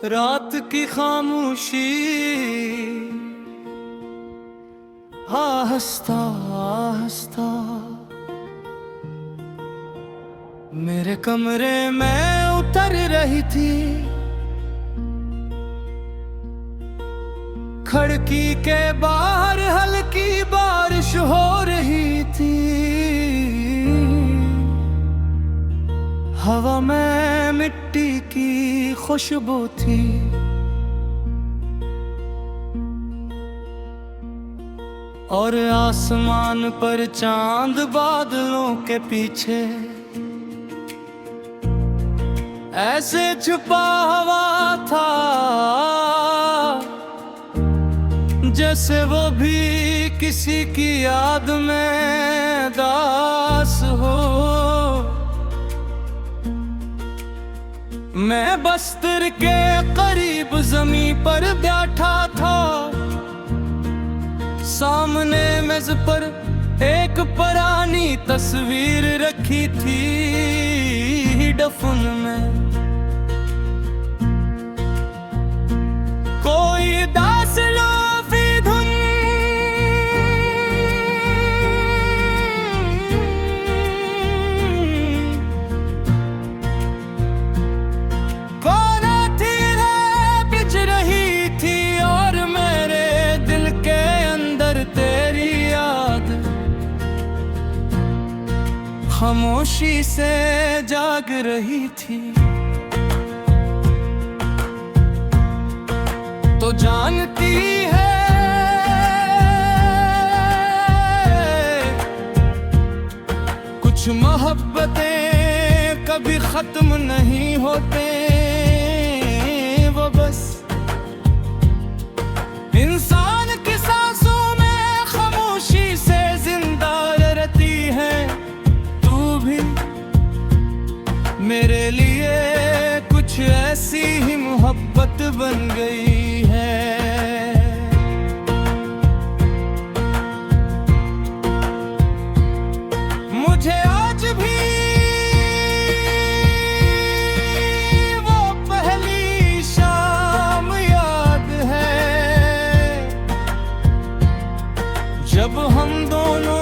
रात की खामोशी आहिस्ता आहिस्ता मेरे कमरे में उतर रही थी। खिड़की के बाहर हल्की बारिश हो रही थी। हवा में मिट्टी की खुशबू थी। और आसमान पर चांद बादलों के पीछे ऐसे छुपा हुआ था जैसे वो भी किसी की याद में दास हो। मैं बस्तर के करीब ज़मीन पर बैठा था। सामने मेज पर एक पुरानी तस्वीर रखी थी। दफन में कोई दास लोफी धुन कोना थी बिछ रही थी। और मेरे दिल के अंदर तेरी याद खामोशी से जाग रही थी। तो जानती है कुछ मोहब्बतें कभी खत्म नहीं होते। वो बस इंसान की सांसों में खामोशी से जिंदा रहती है। तू भी मेरे लिए कुछ ऐसी ही मोहब्बत बन गई है। मुझे आज भी वो पहली शाम याद है जब हम दोनों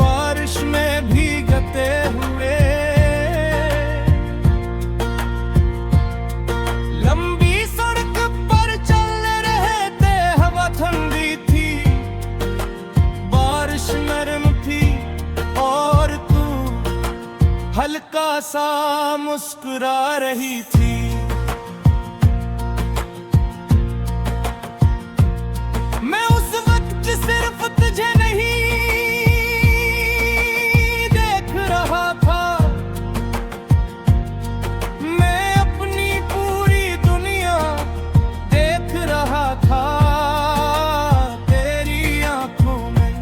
बारिश में भीगते हुए लंबी सड़क पर चल रहे थे। हवा ठंडी थी, बारिश नरम थी और तू हल्का सा मुस्कुरा रही थी। मैं उस वक्त सिर्फ तुझे नहीं देख रहा था, मैं अपनी पूरी दुनिया देख रहा था। तेरी आंखों में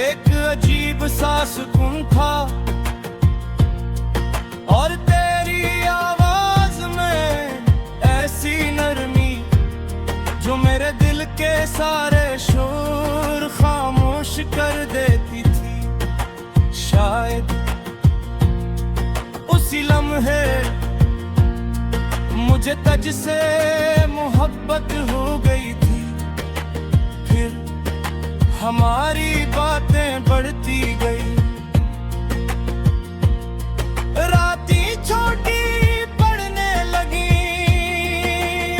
एक अजीब सा सुकून था और तेरी आवाज में ऐसी नरमी जो मेरे दिल के सारे शोर खामोश कर देती थी। शायद उसी लम्हे मुझे तुझसे मोहब्बत हो गई थी। फिर हमारी बातें बढ़ती गई। रातें छोटी पड़ने लगी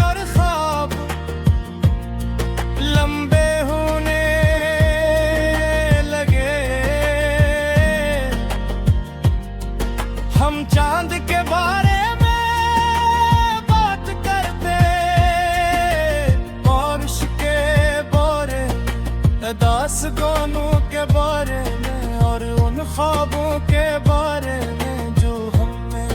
और ख्वाब लंबे होने लगे। हम चांद के बारे में बात करते, बारिश के बारे, दास गानों के बारे में और उन ख्वाबों के बारे में जो हमने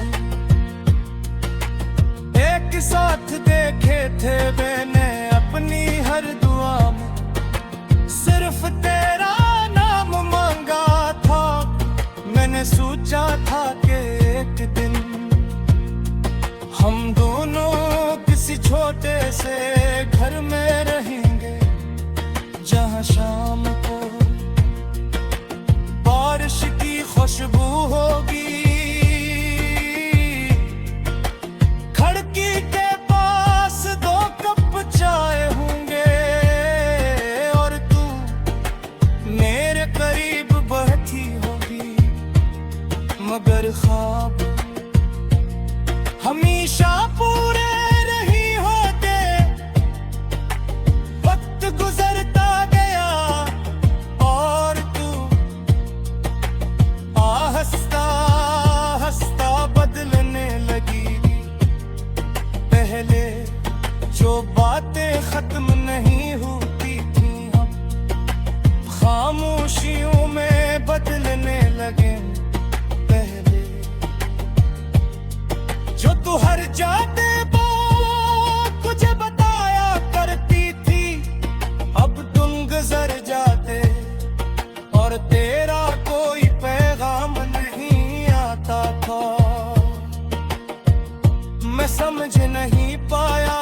एक साथ देखे थे। मैंने अपनी हर दुआ में सिर्फ तेरा नाम मांगा था। मैंने सोचा था कि एक दिन हम दोनों किसी छोटे से घर में रहेंगे जहाँ शाम को बारिश की खुशबू हो और तेरा कोई पैगाम नहीं आता था। मैं समझ नहीं पाया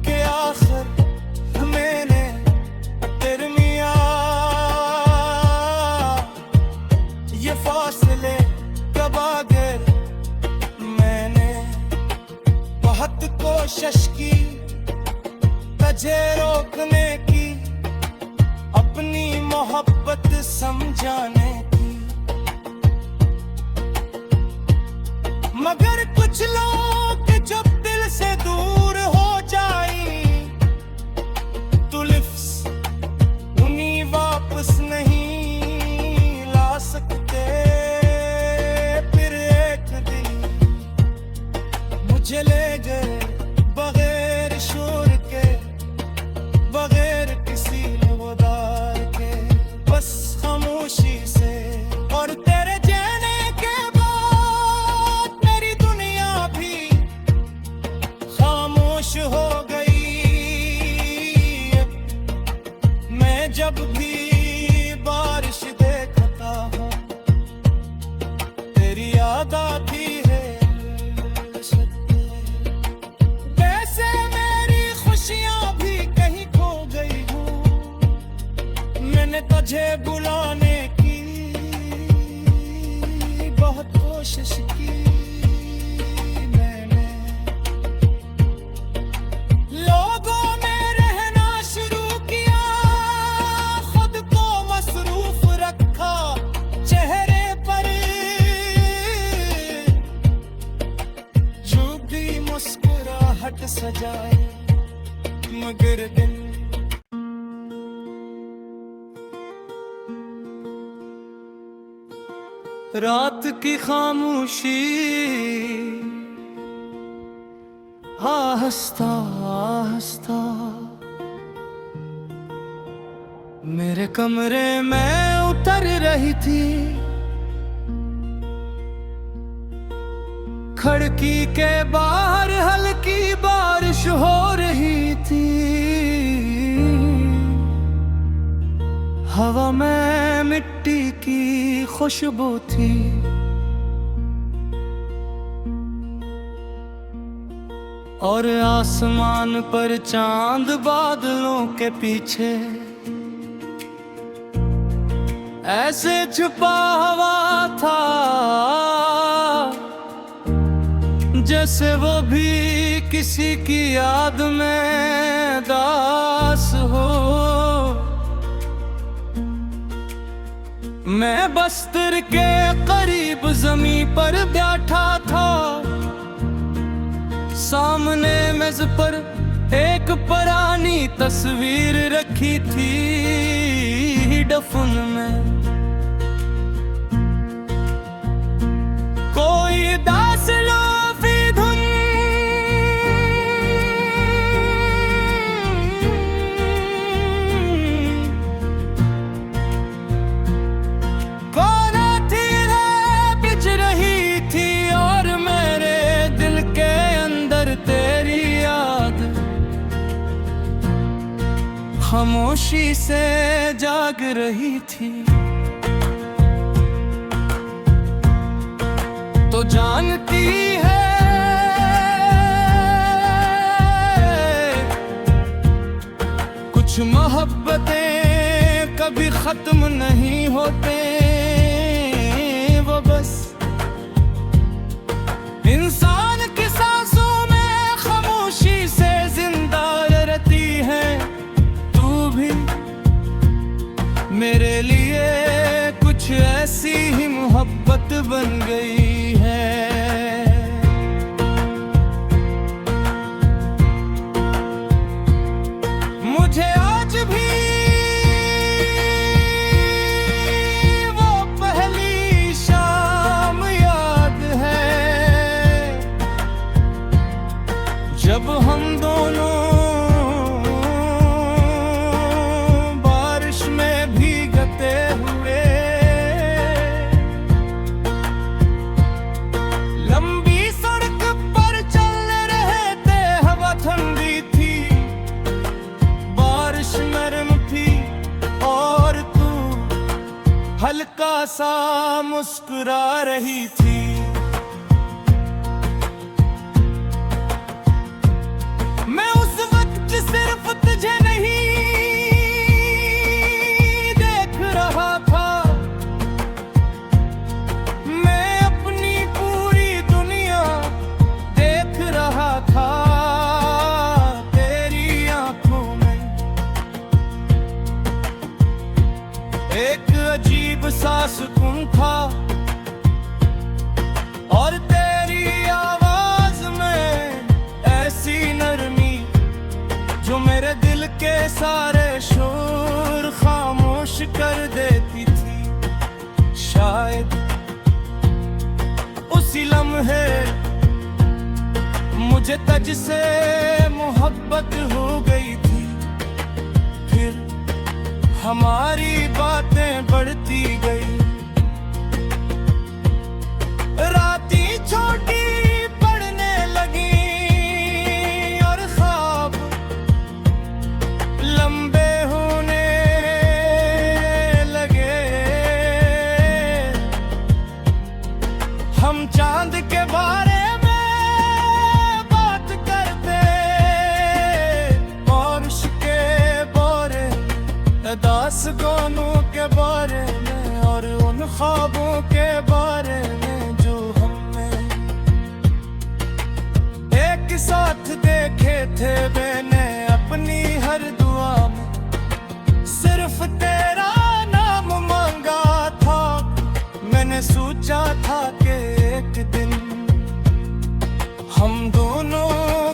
कि आखिर मैंने तेरे मियां ये फासले कब आ गए। मैंने बहुत कोशिश की तुझे रोकने की, अपनी मोहब्बत समझाने की, मगर कुछ लोग जब दिल से दूर हो जाए तो लिफ्स उन्हीं वापस नहीं ला सकते। फिर एक दिन मुझे ले गए बगैर शोर के, बगैर किसी लबदार के, बस खामोशी से। और तेरे जाने के बाद मेरी दुनिया भी खामोश हो गई। मैं जब भी बारिश देखता हूँ तेरी याद आती है। वैसे मेरी खुशियाँ भी कहीं खो गई हूँ। मैंने तुझे बुलाने की बहुत कोशिश की। मैंने लोगों में रहना शुरू किया, खुद को मसरूफ रखा, चेहरे पर झूठी मुस्कुराहट सजाए, मगर दिल रात की खामोशी आहिस्ता आहिस्ता मेरे कमरे में उतर रही थी। खिड़की के बाहर हल्की बारिश हो रही थी। हवा में मिट्टी की खुशबू थी। और आसमान पर चांद बादलों के पीछे ऐसे छुपा हुआ था जैसे वो भी किसी की याद में दास हो। मैं बस्तर के करीब ज़मीं पर बैठा था। सामने मेज पर एक पुरानी तस्वीर रखी थी। दफन में कोई दास लोफी धुन खामोशी से जाग रही थी। तो जानती है कुछ मोहब्बतें कभी खत्म नहीं होते। वो बस इंसान की सांसों में खामोशी से जिंदा रहती है। मेरे लिए कुछ ऐसी ही मोहब्बत बन गई है। मुझे आज भी वो पहली शाम याद है जब हम दोनों हल्का सा मुस्कुरा रही थी। मैं उस वक्त सिर्फ तुझे नहीं देख रहा था, मैं अपनी पूरी दुनिया देख रहा था। तेरी आंखों में एक अजीब सा सुकून था, और तेरी आवाज में ऐसी नरमी जो मेरे दिल के सारे शोर खामोश कर देती थी। शायद उसी लम्हे मुझे तुझसे मोहब्बत हो गई थी। फिर हमारी बातें बढ़ती गई, रातें छोटी पड़ने लगी और ख्वाब लंबे होने लगे। हम चांद के बारे में बात करते, बारिश के बारे, दास गानों के बारे में, और उन ख्वाबों के बारे में जो हमने एक साथ देखे थे। मैंने अपनी हर दुआ में सिर्फ तेरा नाम मांगा था। मैंने सोचा था कि एक दिन हम दोनों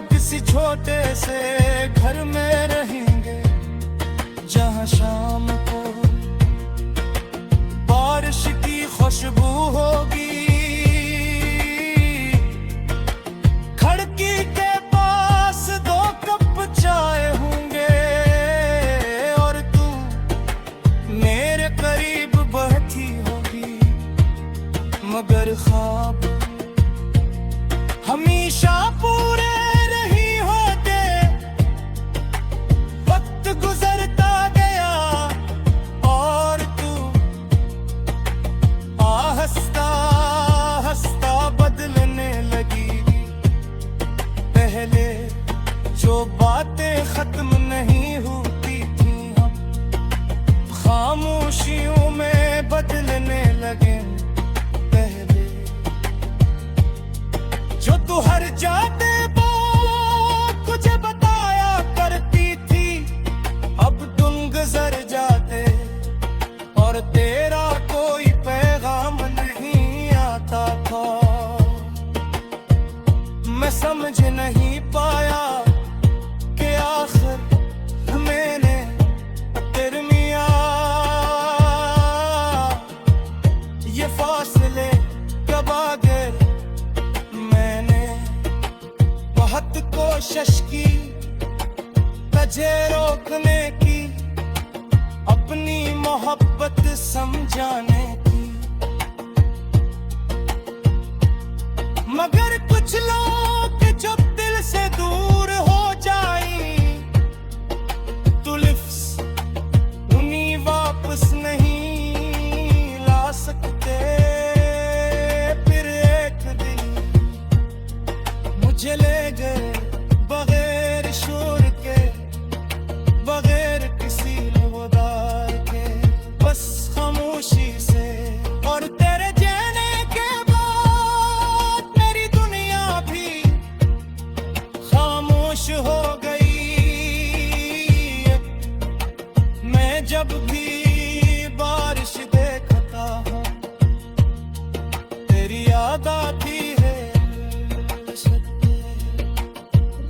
किसी छोटे से घर में रहेंगे, जहाँ शाम को बारिश की खुशबू होगी, खिड़की के पास 2 कप चाय होंगे, और तू मेरे करीब बैठी होगी। मगर ख्वाब हमेशा पूरे नहीं होते, वक्त गुजरता गया और तू आहिस्ता आहिस्ता बदलने लगी। पहले जो बातें खत्म नहीं होती थी, हम खामोशियों में बदलने लगे। पहले जो तू हर जाते बात मुझे बताया करती थी, अब तुम गुजर जाते और तेरा कोई पैगाम नहीं आता था। मैं समझ नहीं पाया कि आखिर मैंने दरमिया ये फासले कब आ गए। मैंने बहुत कोशिश की तुझे रोकने की, अपनी मोहब्बत समझाने की, मगर कुछ लोग जब दिल से दूर हो जाए तो लिफ्स उन्हीं वापस नहीं ला सकते। फिर एक दिन मुझे ले गए बगैर शोर के, बगैर किसी लबदार के, बस खामोशी से। और तेरे जाने के बाद मेरी दुनिया भी खामोश हो गई। मैं जब भी बारिश देखता हूँ तेरी याद आती है।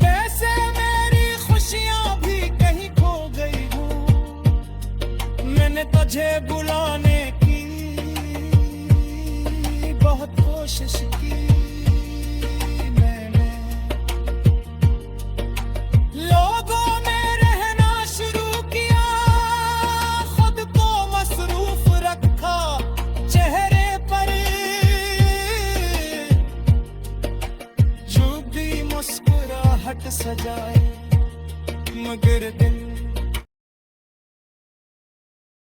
वैसे मेरी खुशियाँ भी कहीं खो गई हूँ। मैंने तुझे बुलाने की बहुत कोशिश की,